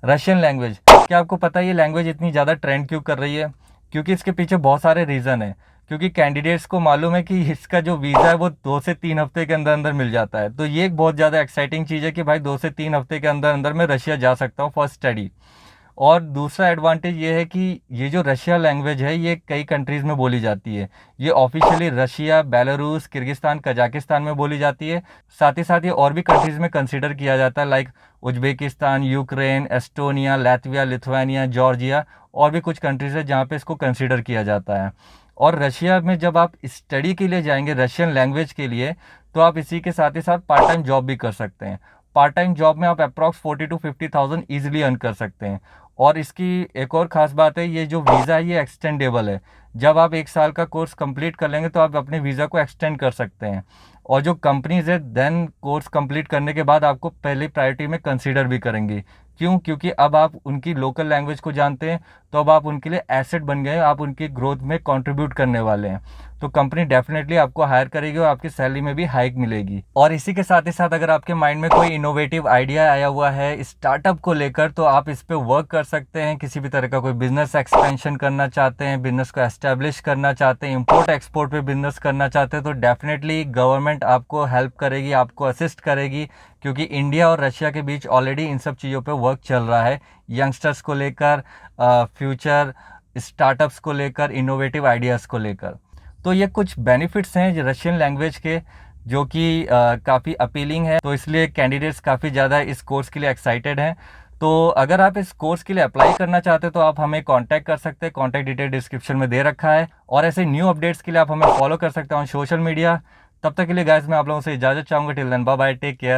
Russian language, क्या आपको पता है ये लैंग्वेज इतनी ज़्यादा ट्रेंड क्यों कर रही है? क्योंकि इसके पीछे बहुत सारे रीज़न है। क्योंकि कैंडिडेट्स को मालूम है कि इसका जो वीज़ा है वो 2 से 3 हफ्ते के अंदर अंदर मिल जाता है। तो ये एक बहुत ज़्यादा एक्साइटिंग चीज़ है कि भाई 2 से 3 हफ्ते के अंदर अंदर मैं रशिया जा सकता हूँ फॉर स्टडी। और दूसरा एडवांटेज ये है कि ये जो रशिया लैंग्वेज है ये कई कंट्रीज़ में बोली जाती है। ये officially Russia, Belarus, Kyrgyzstan, Kazakhstan में बोली जाती है। साथ ही ये और भी कंट्रीज़ में कंसिडर किया जाता है, like Uzbekistan, Ukraine, Estonia, Latvia, Lithuania, Georgia, और भी कुछ कंट्रीज़ है जहाँ पे इसको कंसिडर किया जाता है। और रशिया में जब आप स्टडी के लिए जाएंगे रशियन लैंग्वेज के लिए, तो आप इसी के साथ ही साथ पार्ट टाइम जॉब भी कर सकते हैं। पार्ट टाइम जॉब में आप अप्रॉक्स 40 to 50,000 ईजिली अर्न कर सकते हैं। और इसकी एक और ख़ास बात है, ये जो वीज़ा है ये एक्सटेंडेबल है। जब आप 1 साल का कोर्स कंप्लीट कर लेंगे तो आप अपने वीज़ा को एक्सटेंड कर सकते हैं। और जो कंपनीज़ है देन कोर्स कंप्लीट करने के बाद आपको पहली प्रायोरिटी में कंसीडर भी करेंगी। क्यों? क्योंकि अब आप उनकी लोकल लैंग्वेज को जानते हैं, तो अब आप उनके लिए एसेट बन गए हैं, आप उनकी ग्रोथ में कंट्रीब्यूट करने वाले हैं। तो कंपनी डेफिनेटली आपको हायर करेगी और आपकी सैलरी में भी हाइक मिलेगी। और इसी के साथ ही साथ अगर आपके माइंड में कोई इनोवेटिव आइडिया आया हुआ है स्टार्टअप को लेकर, तो आप इस पे वर्क कर सकते हैं। किसी भी तरह का कोई बिजनेस एक्सपेंशन करना चाहते हैं, बिजनेस को एस्टेब्लिश करना चाहते हैं, इंपोर्ट एक्सपोर्ट पे बिजनेस करना चाहते हैं, तो डेफिनेटली गवर्नमेंट आपको हेल्प करेगी, आपको असिस्ट करेगी। क्योंकि इंडिया और रशिया के बीच ऑलरेडी इन सब चीज़ों पे वर्क चल रहा है, यंगस्टर्स को लेकर, फ्यूचर स्टार्टअप्स को लेकर, इनोवेटिव आइडियाज़ को लेकर। तो ये कुछ बेनिफिट्स हैं रशियन लैंग्वेज के, जो कि काफ़ी अपीलिंग है। तो इसलिए कैंडिडेट्स काफ़ी ज़्यादा इस कोर्स के लिए एक्साइटेड हैं। तो अगर आप इस कोर्स के लिए अप्लाई करना चाहते हो तो आप हमें कांटेक्ट कर सकते हैं। कांटेक्ट डिटेल डिस्क्रिप्शन में दे रखा है। और ऐसे न्यू अपडेट्स के लिए आप हमें फॉलो कर सकते हैं ऑन सोशल मीडिया। तब तक के लिए गाइस मैं आप लोगों से इजाज़त चाहूँगा। Till then bye bye, take care.